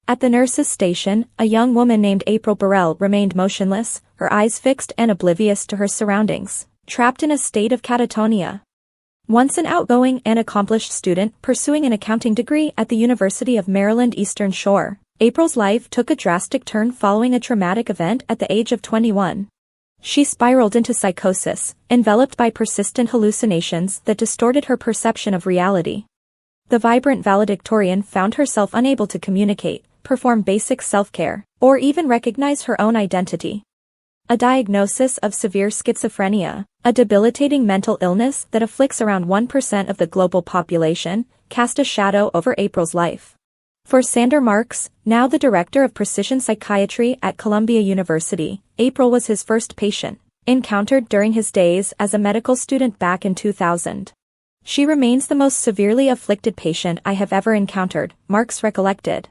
At the nurse's station, a young woman named April Burrell remained motionless, her eyes fixed and oblivious to her surroundings, trapped in a state of catatonia. Once an outgoing and accomplished student pursuing an accounting degree at the University of Maryland Eastern Shore, April's life took a drastic turn following a traumatic event at the age of 21. She spiraled into psychosis, enveloped by persistent hallucinations that distorted her perception of reality. The vibrant valedictorian found herself unable to communicate, perform basic self-care, or even recognize her own identity. A diagnosis of severe schizophrenia, a debilitating mental illness that afflicts around 1% of the global population, cast a shadow over April's life. For Sander Marks, now the director of precision psychiatry at Columbia University, April was his first patient, encountered during his days as a medical student back in 2000. She remains the most severely afflicted patient I have ever encountered, Marks recollected.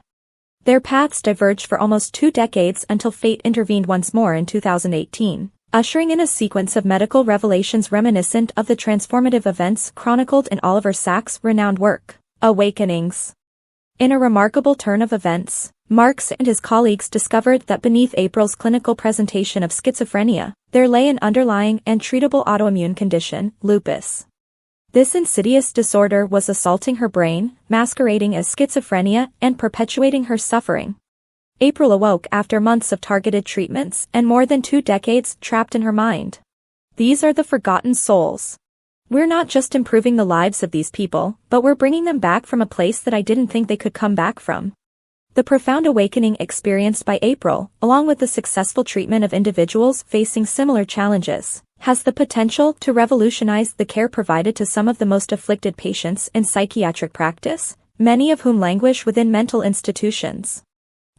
Their paths diverged for almost 2 decades until fate intervened once more in 2018, ushering in a sequence of medical revelations reminiscent of the transformative events chronicled in Oliver Sacks' renowned work, Awakenings. In a remarkable turn of events, Marks and his colleagues discovered that beneath April's clinical presentation of schizophrenia, there lay an underlying and treatable autoimmune condition, lupus. This insidious disorder was assaulting her brain, masquerading as schizophrenia and perpetuating her suffering. April awoke after months of targeted treatments and more than 2 decades trapped in her mind. These are the forgotten souls. We're not just improving the lives of these people, but we're bringing them back from a place that I didn't think they could come back from. The profound awakening experienced by April, along with the successful treatment of individuals facing similar challenges, has the potential to revolutionize the care provided to some of the most afflicted patients in psychiatric practice, many of whom languish within mental institutions.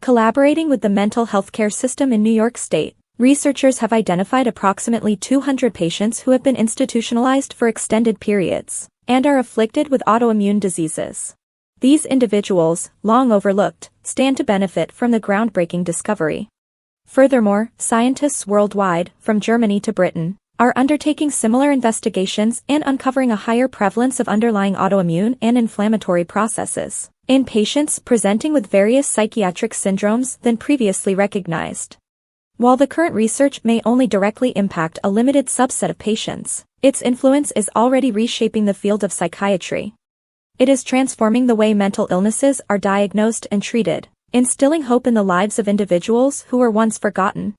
Collaborating with the mental health care system in New York State, researchers have identified approximately 200 patients who have been institutionalized for extended periods and are afflicted with autoimmune diseases. These individuals, long overlooked, stand to benefit from the groundbreaking discovery. Furthermore, scientists worldwide, from Germany to Britain, are undertaking similar investigations and uncovering a higher prevalence of underlying autoimmune and inflammatory processes in patients presenting with various psychiatric syndromes than previously recognized. While the current research may only directly impact a limited subset of patients, its influence is already reshaping the field of psychiatry. It is transforming the way mental illnesses are diagnosed and treated, instilling hope in the lives of individuals who were once forgotten.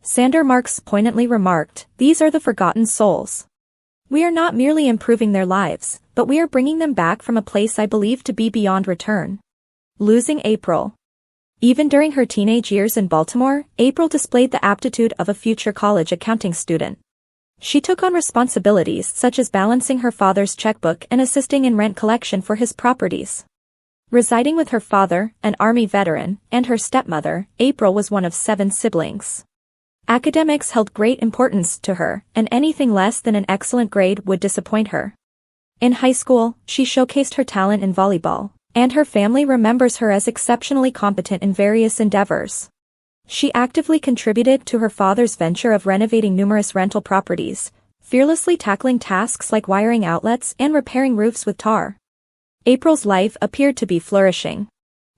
Sander Marks poignantly remarked, "These are the forgotten souls. We are not merely improving their lives, but we are bringing them back from a place I believe to be beyond return." Losing April. Even during her teenage years in Baltimore, April displayed the aptitude of a future college accounting student. She took on responsibilities such as balancing her father's checkbook and assisting in rent collection for his properties. Residing with her father, an Army veteran, and her stepmother, April was one of 7 siblings. Academics held great importance to her, and anything less than an excellent grade would disappoint her. In high school, she showcased her talent in volleyball, and her family remembers her as exceptionally competent in various endeavors. She actively contributed to her father's venture of renovating numerous rental properties, fearlessly tackling tasks like wiring outlets and repairing roofs with tar. April's life appeared to be flourishing.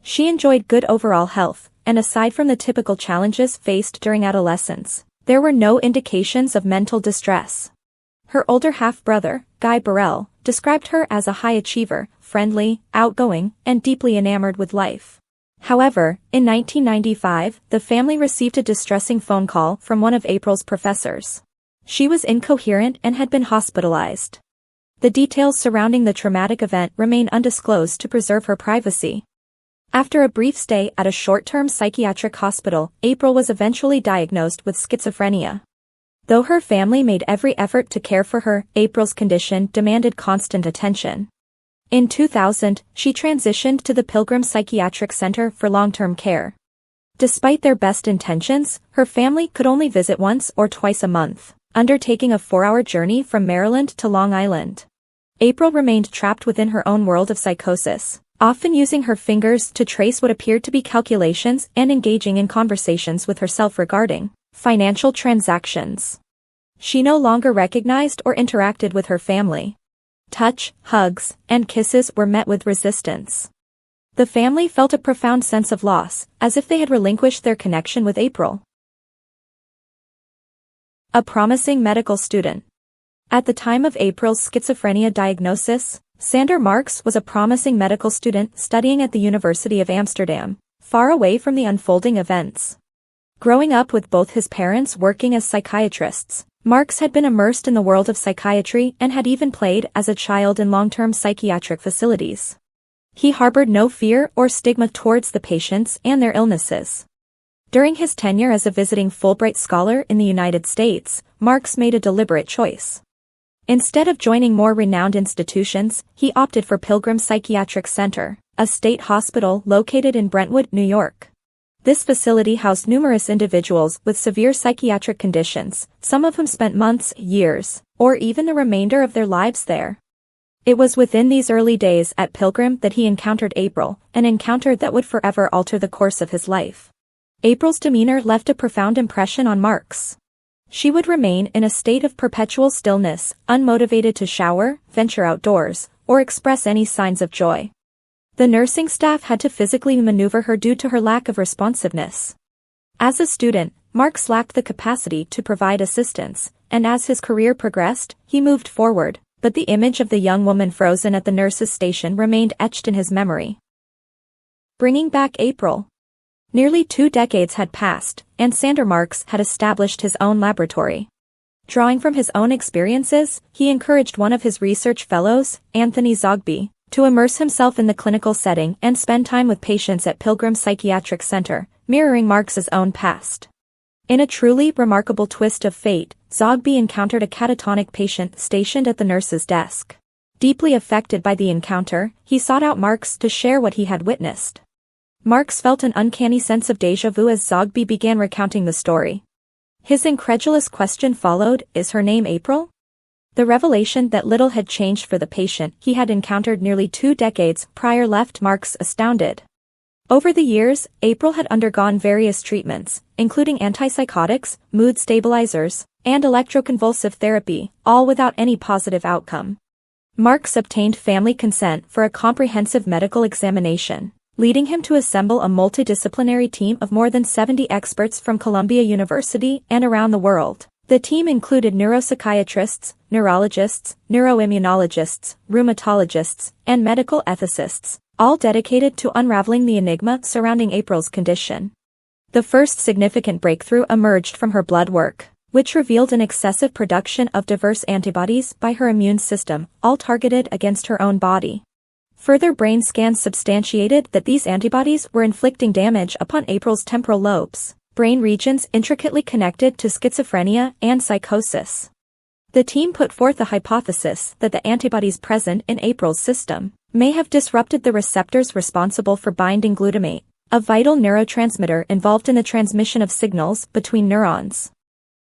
She enjoyed good overall health, and aside from the typical challenges faced during adolescence, there were no indications of mental distress. Her older half-brother, Guy Burrell, described her as a high achiever, friendly, outgoing, and deeply enamored with life. However, in 1995, the family received a distressing phone call from one of April's professors. She was incoherent and had been hospitalized. The details surrounding the traumatic event remain undisclosed to preserve her privacy. After a brief stay at a short-term psychiatric hospital, April was eventually diagnosed with schizophrenia. Though her family made every effort to care for her, April's condition demanded constant attention. In 2000, she transitioned to the Pilgrim Psychiatric Center for long-term care. Despite their best intentions, her family could only visit once or twice a month, undertaking a 4-hour journey from Maryland to Long Island. April remained trapped within her own world of psychosis, often using her fingers to trace what appeared to be calculations and engaging in conversations with herself regarding financial transactions. She no longer recognized or interacted with her family. Touch, hugs, and kisses were met with resistance. The family felt a profound sense of loss, as if they had relinquished their connection with April. A promising medical student. At the time of April's schizophrenia diagnosis, Sander Marks was a promising medical student studying at the University of Amsterdam, far away from the unfolding events. Growing up with both his parents working as psychiatrists, Marks had been immersed in the world of psychiatry and had even played as a child in long-term psychiatric facilities. He harbored no fear or stigma towards the patients and their illnesses. During his tenure as a visiting Fulbright scholar in the United States, Marks made a deliberate choice. Instead of joining more renowned institutions, he opted for Pilgrim Psychiatric Center, a state hospital located in Brentwood, New York. This facility housed numerous individuals with severe psychiatric conditions, some of whom spent months, years, or even the remainder of their lives there. It was within these early days at Pilgrim that he encountered April, an encounter that would forever alter the course of his life. April's demeanor left a profound impression on Marks. She would remain in a state of perpetual stillness, unmotivated to shower, venture outdoors, or express any signs of joy. The nursing staff had to physically maneuver her due to her lack of responsiveness. As a student, Marks lacked the capacity to provide assistance, and as his career progressed, he moved forward, but the image of the young woman frozen at the nurse's station remained etched in his memory. Bringing back April. Nearly 2 decades had passed, and Sander Marks had established his own laboratory. Drawing from his own experiences, he encouraged one of his research fellows, Anthony Zogby, to immerse himself in the clinical setting and spend time with patients at Pilgrim Psychiatric Center, mirroring Marks's own past. In a truly remarkable twist of fate, Zogby encountered a catatonic patient stationed at the nurse's desk. Deeply affected by the encounter, he sought out Marks to share what he had witnessed. Marks felt an uncanny sense of déjà vu as Zogby began recounting the story. His incredulous question followed, "Is her name April?" The revelation that little had changed for the patient he had encountered nearly 2 decades prior left Marks astounded. Over the years, April had undergone various treatments, including antipsychotics, mood stabilizers, and electroconvulsive therapy, all without any positive outcome. Marks obtained family consent for a comprehensive medical examination, leading him to assemble a multidisciplinary team of more than 70 experts from Columbia University and around the world. The team included neuropsychiatrists, neurologists, neuroimmunologists, rheumatologists, and medical ethicists, all dedicated to unraveling the enigma surrounding April's condition. The first significant breakthrough emerged from her blood work, which revealed an excessive production of diverse antibodies by her immune system, all targeted against her own body. Further brain scans substantiated that these antibodies were inflicting damage upon April's temporal lobes, brain regions intricately connected to schizophrenia and psychosis. The team put forth a hypothesis that the antibodies present in April's system may have disrupted the receptors responsible for binding glutamate, a vital neurotransmitter involved in the transmission of signals between neurons.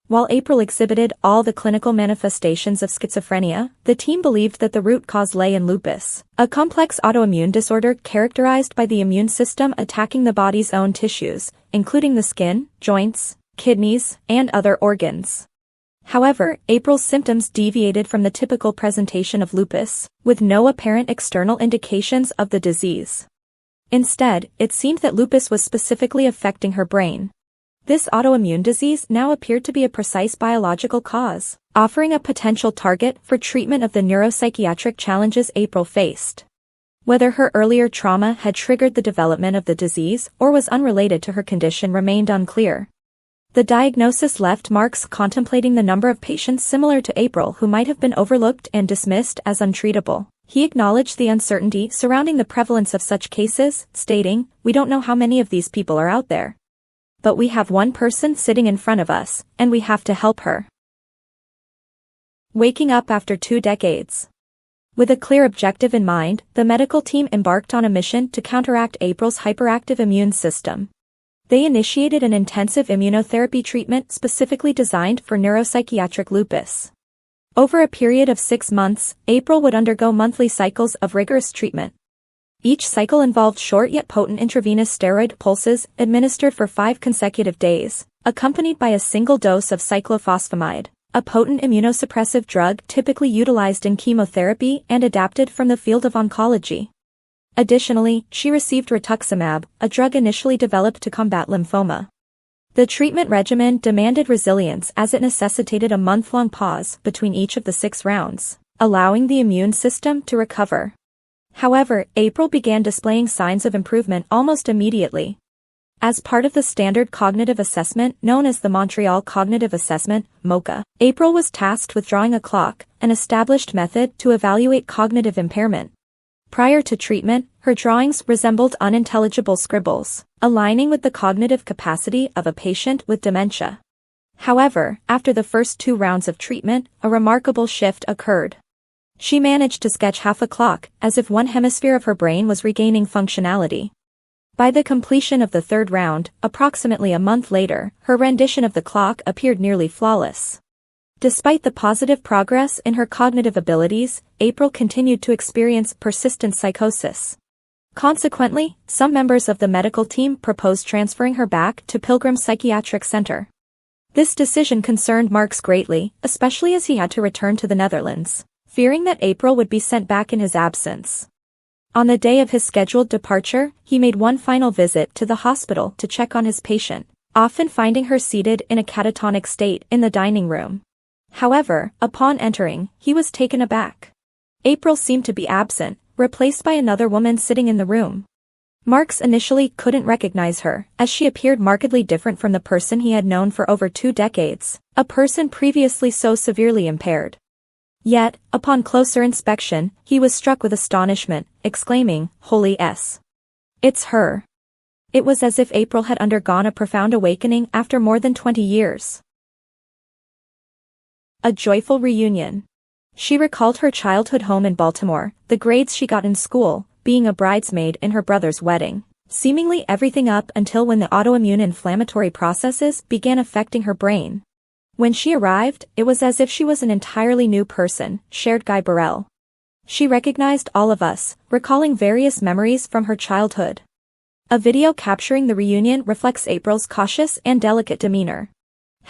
While April exhibited all the clinical manifestations of schizophrenia, the team believed that the root cause lay in lupus, a complex autoimmune disorder characterized by the immune system attacking the body's own tissues, including the skin, joints, kidneys, and other organs. However, April's symptoms deviated from the typical presentation of lupus, with no apparent external indications of the disease. Instead, it seemed that lupus was specifically affecting her brain. This autoimmune disease now appeared to be a precise biological cause, offering a potential target for treatment of the neuropsychiatric challenges April faced. Whether her earlier trauma had triggered the development of the disease or was unrelated to her condition remained unclear. The diagnosis left Marks contemplating the number of patients similar to April who might have been overlooked and dismissed as untreatable. He acknowledged the uncertainty surrounding the prevalence of such cases, stating, "We don't know how many of these people are out there. But we have one person sitting in front of us, and we have to help her." Waking up after 2 decades. With a clear objective in mind, the medical team embarked on a mission to counteract April's hyperactive immune system. They initiated an intensive immunotherapy treatment specifically designed for neuropsychiatric lupus. Over a period of 6 months, April would undergo monthly cycles of rigorous treatment. Each cycle involved short yet potent intravenous steroid pulses administered for 5 consecutive days, accompanied by a single dose of cyclophosphamide, a potent immunosuppressive drug typically utilized in chemotherapy and adapted from the field of oncology. Additionally, she received rituximab, a drug initially developed to combat lymphoma. The treatment regimen demanded resilience as it necessitated a month-long pause between each of the 6 rounds, allowing the immune system to recover. However, April began displaying signs of improvement almost immediately. As part of the standard cognitive assessment known as the Montreal Cognitive Assessment, MoCA, April was tasked with drawing a clock, an established method to evaluate cognitive impairment. Prior to treatment, her drawings resembled unintelligible scribbles, aligning with the cognitive capacity of a patient with dementia. However, after the first 2 rounds of treatment, a remarkable shift occurred. She managed to sketch half a clock, as if one hemisphere of her brain was regaining functionality. By the completion of the 3rd round, approximately a month later, her rendition of the clock appeared nearly flawless. Despite the positive progress in her cognitive abilities, April continued to experience persistent psychosis. Consequently, some members of the medical team proposed transferring her back to Pilgrim Psychiatric Center. This decision concerned Marks greatly, especially as he had to return to the Netherlands, fearing that April would be sent back in his absence. On the day of his scheduled departure, he made one final visit to the hospital to check on his patient, often finding her seated in a catatonic state in the dining room. However, upon entering, he was taken aback. April seemed to be absent, replaced by another woman sitting in the room. Marks initially couldn't recognize her, as she appeared markedly different from the person he had known for over 2 decades, a person previously so severely impaired. Yet, upon closer inspection, he was struck with astonishment, exclaiming, "Holy S! It's her!" It was as if April had undergone a profound awakening after more than 20 years. A joyful reunion. She recalled her childhood home in Baltimore, the grades she got in school, being a bridesmaid in her brother's wedding, seemingly everything up until when the autoimmune inflammatory processes began affecting her brain. When she arrived, it was as if she was an entirely new person, shared Guy Burrell. She recognized all of us, recalling various memories from her childhood. A video capturing the reunion reflects April's cautious and delicate demeanor.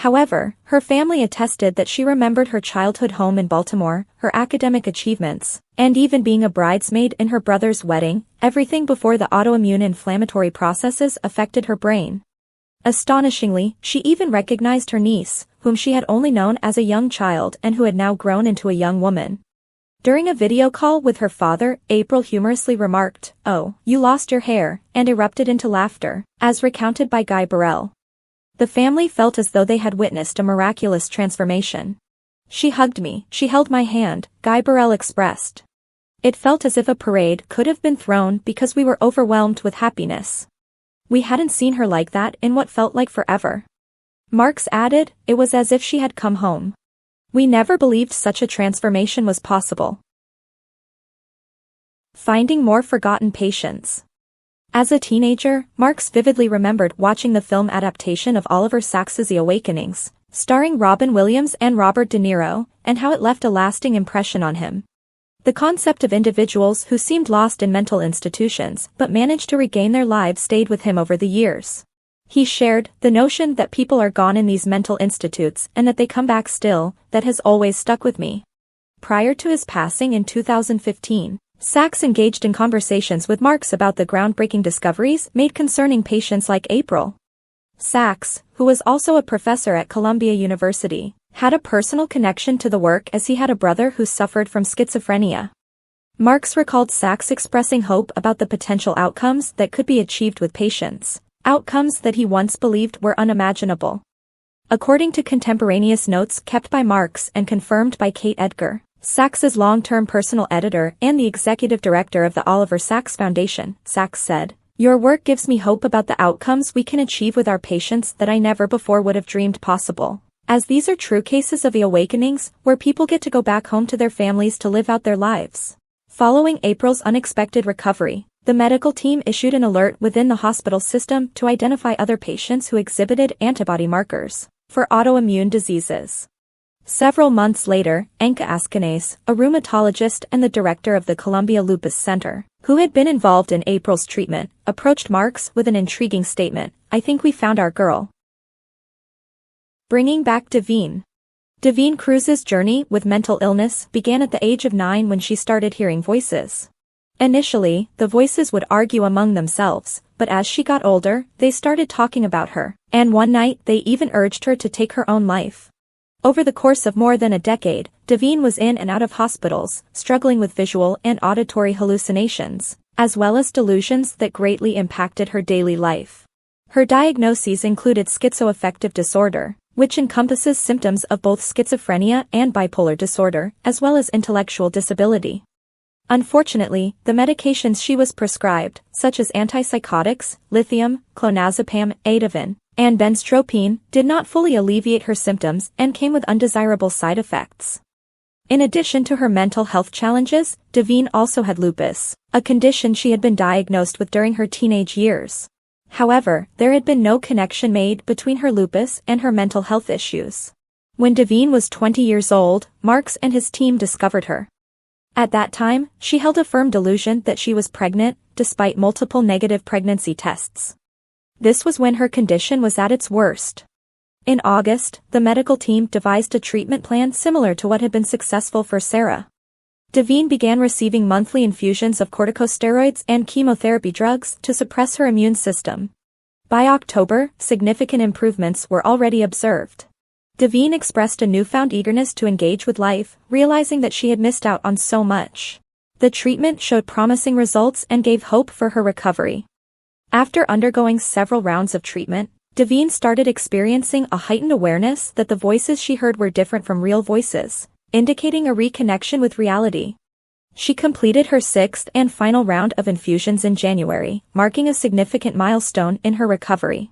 However, her family attested that she remembered her childhood home in Baltimore, her academic achievements, and even being a bridesmaid in her brother's wedding, everything before the autoimmune inflammatory processes affected her brain. Astonishingly, she even recognized her niece, whom she had only known as a young child and who had now grown into a young woman. During a video call with her father, April humorously remarked, "Oh, you lost your hair," and erupted into laughter, as recounted by Guy Burrell. The family felt as though they had witnessed a miraculous transformation. "She hugged me, she held my hand," Guy Burrell expressed. "It felt as if a parade could have been thrown because we were overwhelmed with happiness. We hadn't seen her like that in what felt like forever." Marks added, "It was as if she had come home. We never believed such a transformation was possible." Finding more forgotten patients. As a teenager, Marks vividly remembered watching the film adaptation of Oliver Sacks's The Awakenings, starring Robin Williams and Robert De Niro, and how it left a lasting impression on him. The concept of individuals who seemed lost in mental institutions but managed to regain their lives stayed with him over the years. He shared, "The notion that people are gone in these mental institutes and that they come back still, that has always stuck with me." Prior to his passing in 2015, Sacks engaged in conversations with Marks about the groundbreaking discoveries made concerning patients like April. Sacks, who was also a professor at Columbia University, had a personal connection to the work as he had a brother who suffered from schizophrenia. Marks recalled Sacks expressing hope about the potential outcomes that could be achieved with patients, outcomes that he once believed were unimaginable. According to contemporaneous notes kept by Marks and confirmed by Kate Edgar, Sacks's long-term personal editor and the executive director of the Oliver Sacks Foundation, Sacks said, "Your work gives me hope about the outcomes we can achieve with our patients that I never before would have dreamed possible, as these are true cases of the awakenings where people get to go back home to their families to live out their lives." Following April's unexpected recovery, the medical team issued an alert within the hospital system to identify other patients who exhibited antibody markers for autoimmune diseases. Several months later, Anka Askanase, a rheumatologist and the director of the Columbia Lupus Center, who had been involved in April's treatment, approached Marks with an intriguing statement, "I think we found our girl." Bringing back Davine. Davine Cruz's journey with mental illness began at the age of 9 when she started hearing voices. Initially, the voices would argue among themselves, but as she got older, they started talking about her, and one night they even urged her to take her own life. Over the course of more than a decade, Devine was in and out of hospitals, struggling with visual and auditory hallucinations, as well as delusions that greatly impacted her daily life. Her diagnoses included schizoaffective disorder, which encompasses symptoms of both schizophrenia and bipolar disorder, as well as intellectual disability. Unfortunately, the medications she was prescribed, such as antipsychotics, lithium, clonazepam, Ativan, and benztropine, did not fully alleviate her symptoms and came with undesirable side effects. In addition to her mental health challenges, Devine also had lupus, a condition she had been diagnosed with during her teenage years. However, there had been no connection made between her lupus and her mental health issues. When Devine was 20 years old, Marks and his team discovered her. At that time, she held a firm delusion that she was pregnant, despite multiple negative pregnancy tests. This was when her condition was at its worst. In August, the medical team devised a treatment plan similar to what had been successful for Sarah. Devine began receiving monthly infusions of corticosteroids and chemotherapy drugs to suppress her immune system. By October, significant improvements were already observed. Devine expressed a newfound eagerness to engage with life, realizing that she had missed out on so much. The treatment showed promising results and gave hope for her recovery. After undergoing several rounds of treatment, Devine started experiencing a heightened awareness that the voices she heard were different from real voices, indicating a reconnection with reality. She completed her 6th and final round of infusions in January, marking a significant milestone in her recovery.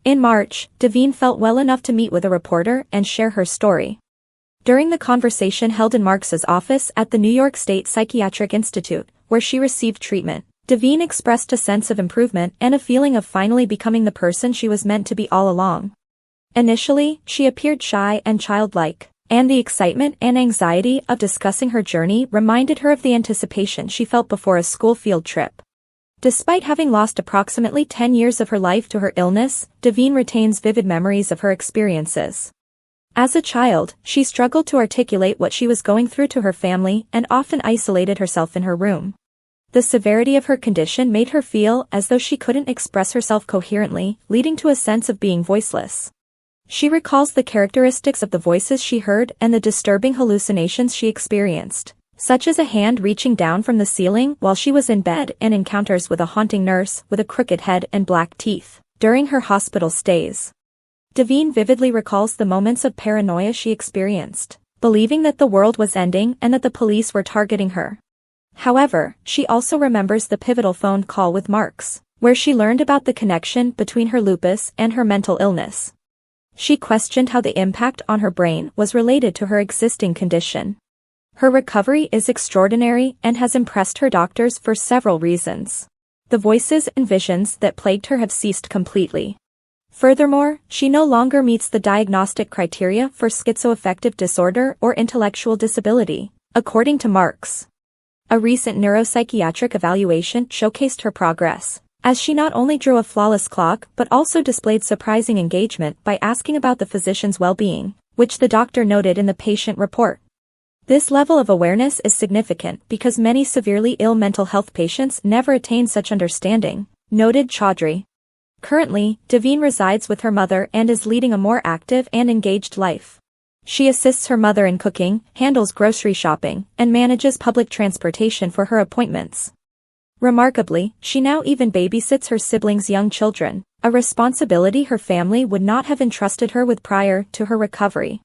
In March, Devine felt well enough to meet with a reporter and share her story. During the conversation held in Marks's office at the New York State Psychiatric Institute, where she received treatment, Devine expressed a sense of improvement and a feeling of finally becoming the person she was meant to be all along. Initially, she appeared shy and childlike, and the excitement and anxiety of discussing her journey reminded her of the anticipation she felt before a school field trip. Despite having lost approximately 10 years of her life to her illness, Devine retains vivid memories of her experiences. As a child, she struggled to articulate what she was going through to her family and often isolated herself in her room. The severity of her condition made her feel as though she couldn't express herself coherently, leading to a sense of being voiceless. She recalls the characteristics of the voices she heard and the disturbing hallucinations she experienced, such as a hand reaching down from the ceiling while she was in bed and encounters with a haunting nurse with a crooked head and black teeth during her hospital stays. Devine vividly recalls the moments of paranoia she experienced, believing that the world was ending and that the police were targeting her. However, she also remembers the pivotal phone call with Marks, where she learned about the connection between her lupus and her mental illness. She questioned how the impact on her brain was related to her existing condition. Her recovery is extraordinary and has impressed her doctors for several reasons. The voices and visions that plagued her have ceased completely. Furthermore, she no longer meets the diagnostic criteria for schizoaffective disorder or intellectual disability, according to Marks. A recent neuropsychiatric evaluation showcased her progress, as she not only drew a flawless clock but also displayed surprising engagement by asking about the physician's well-being, which the doctor noted in the patient report. This level of awareness is significant because many severely ill mental health patients never attain such understanding, noted Chaudhry. Currently, Devine resides with her mother and is leading a more active and engaged life. She assists her mother in cooking, handles grocery shopping, and manages public transportation for her appointments. Remarkably, she now even babysits her siblings' young children, a responsibility her family would not have entrusted her with prior to her recovery.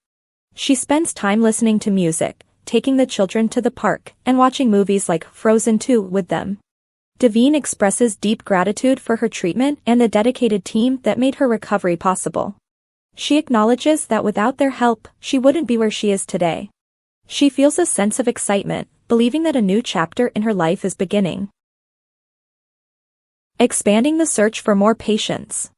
She spends time listening to music, taking the children to the park, and watching movies like Frozen 2 with them. Devine expresses deep gratitude for her treatment and the dedicated team that made her recovery possible. She acknowledges that without their help, she wouldn't be where she is today. She feels a sense of excitement, believing that a new chapter in her life is beginning. Expanding the search for more patients.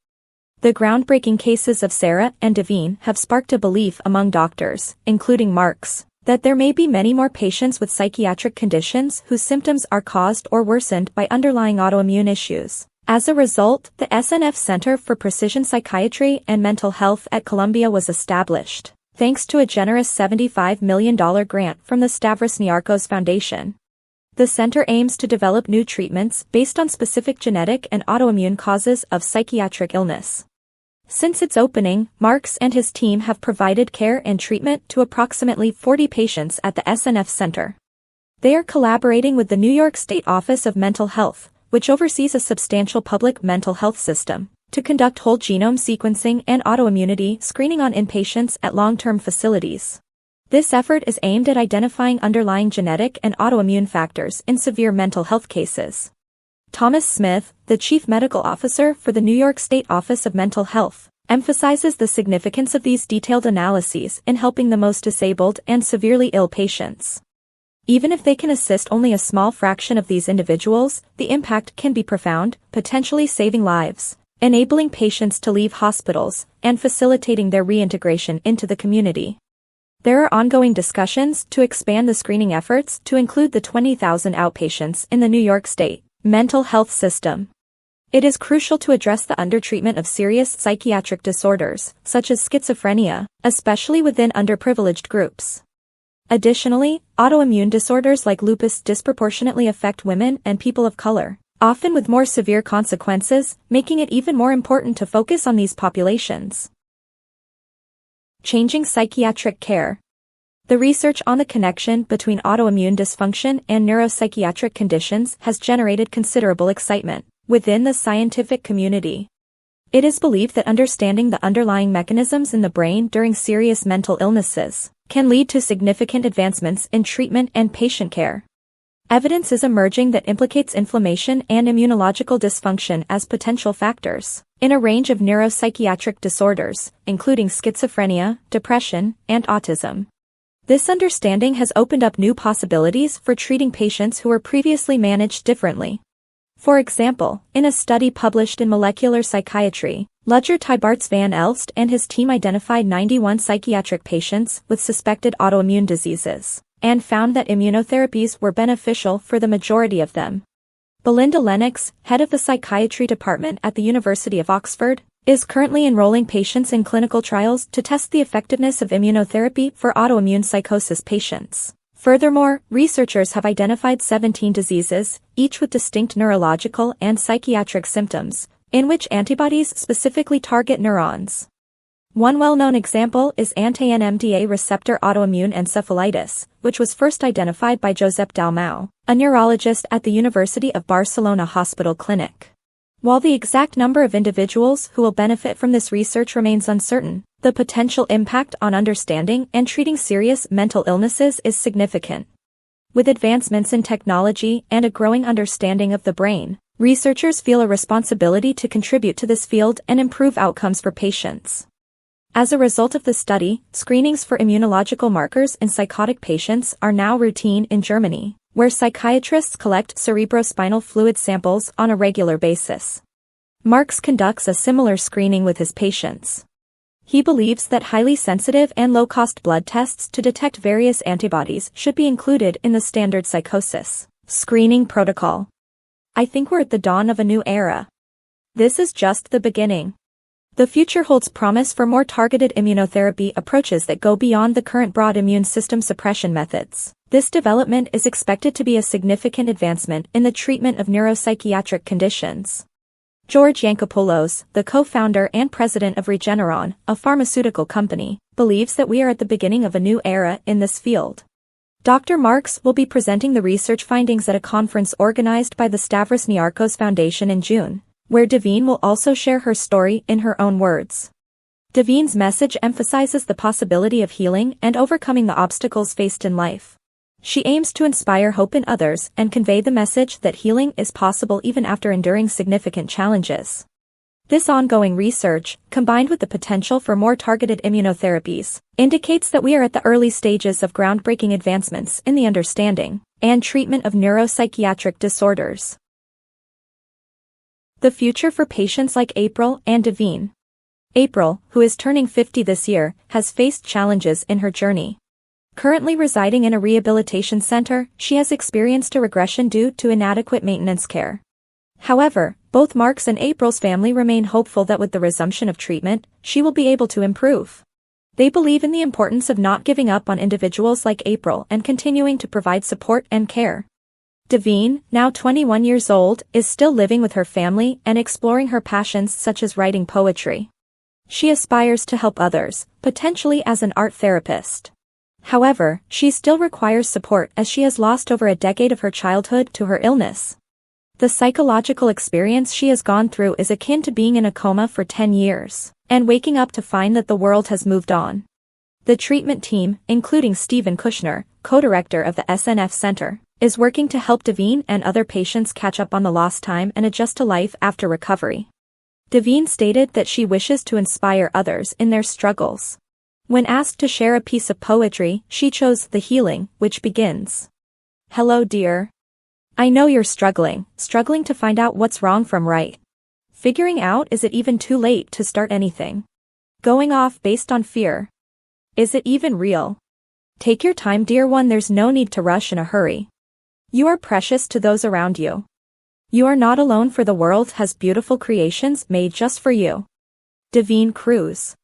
The groundbreaking cases of Sarah and Devine have sparked a belief among doctors, including Marks, that there may be many more patients with psychiatric conditions whose symptoms are caused or worsened by underlying autoimmune issues. As a result, the SNF Center for Precision Psychiatry and Mental Health at Columbia was established, thanks to a generous $75 million grant from the Stavros Niarchos Foundation. The center aims to develop new treatments based on specific genetic and autoimmune causes of psychiatric illness. Since its opening, Marks and his team have provided care and treatment to approximately 40 patients at the SNF Center. They are collaborating with the New York State Office of Mental Health, which oversees a substantial public mental health system, to conduct whole genome sequencing and autoimmunity screening on inpatients at long-term facilities. This effort is aimed at identifying underlying genetic and autoimmune factors in severe mental health cases. Thomas Smith, the Chief Medical Officer for the New York State Office of Mental Health, emphasizes the significance of these detailed analyses in helping the most disabled and severely ill patients. Even if they can assist only a small fraction of these individuals, the impact can be profound, potentially saving lives, enabling patients to leave hospitals, and facilitating their reintegration into the community. There are ongoing discussions to expand the screening efforts to include the 20,000 outpatients in the New York State mental health system. It is crucial to address the undertreatment of serious psychiatric disorders, such as schizophrenia, especially within underprivileged groups. Additionally, autoimmune disorders like lupus disproportionately affect women and people of color, often with more severe consequences, making it even more important to focus on these populations. Changing psychiatric care. The research on the connection between autoimmune dysfunction and neuropsychiatric conditions has generated considerable excitement within the scientific community. It is believed that understanding the underlying mechanisms in the brain during serious mental illnesses can lead to significant advancements in treatment and patient care. Evidence is emerging that implicates inflammation and immunological dysfunction as potential factors in a range of neuropsychiatric disorders, including schizophrenia, depression, and autism. This understanding has opened up new possibilities for treating patients who were previously managed differently. For example, in a study published in Molecular Psychiatry, Ludger Tybarts van Elst and his team identified 91 psychiatric patients with suspected autoimmune diseases, and found that immunotherapies were beneficial for the majority of them. Belinda Lennox, head of the psychiatry department at the University of Oxford, is currently enrolling patients in clinical trials to test the effectiveness of immunotherapy for autoimmune psychosis patients. Furthermore, researchers have identified 17 diseases, each with distinct neurological and psychiatric symptoms, in which antibodies specifically target neurons. One well-known example is anti-NMDA receptor autoimmune encephalitis, which was first identified by Josep Dalmau, a neurologist at the University of Barcelona Hospital Clinic. While the exact number of individuals who will benefit from this research remains uncertain, the potential impact on understanding and treating serious mental illnesses is significant. With advancements in technology and a growing understanding of the brain, researchers feel a responsibility to contribute to this field and improve outcomes for patients. As a result of the study, screenings for immunological markers in psychotic patients are now routine in Germany, where psychiatrists collect cerebrospinal fluid samples on a regular basis. Marks conducts a similar screening with his patients. He believes that highly sensitive and low-cost blood tests to detect various antibodies should be included in the standard psychosis screening protocol. I think we're at the dawn of a new era. This is just the beginning. The future holds promise for more targeted immunotherapy approaches that go beyond the current broad immune system suppression methods. This development is expected to be a significant advancement in the treatment of neuropsychiatric conditions. George Yankopoulos, the co-founder and president of Regeneron, a pharmaceutical company, believes that we are at the beginning of a new era in this field. Dr. Marks will be presenting the research findings at a conference organized by the Stavros Niarchos Foundation in June, where Devine will also share her story in her own words. Devine's message emphasizes the possibility of healing and overcoming the obstacles faced in life. She aims to inspire hope in others and convey the message that healing is possible even after enduring significant challenges. This ongoing research, combined with the potential for more targeted immunotherapies, indicates that we are at the early stages of groundbreaking advancements in the understanding and treatment of neuropsychiatric disorders. The future for patients like April and Devine. April, who is turning 50 this year, has faced challenges in her journey. Currently residing in a rehabilitation center, she has experienced a regression due to inadequate maintenance care. However, both Mark's and April's family remain hopeful that with the resumption of treatment, she will be able to improve. They believe in the importance of not giving up on individuals like April and continuing to provide support and care. Davine, now 21 years old, is still living with her family and exploring her passions such as writing poetry. She aspires to help others, potentially as an art therapist. However, she still requires support as she has lost over a decade of her childhood to her illness. The psychological experience she has gone through is akin to being in a coma for 10 years, and waking up to find that the world has moved on. The treatment team, including Stephen Kushner, co-director of the SNF Center, is working to help Davine and other patients catch up on the lost time and adjust to life after recovery. Davine stated that she wishes to inspire others in their struggles. When asked to share a piece of poetry, she chose The Healing, which begins, "Hello dear. I know you're struggling to find out what's wrong from right. Figuring out is it even too late to start anything. Going off based on fear. Is it even real? Take your time dear one, there's no need to rush in a hurry. You are precious to those around you. You are not alone for the world has beautiful creations made just for you." Davine Cruz.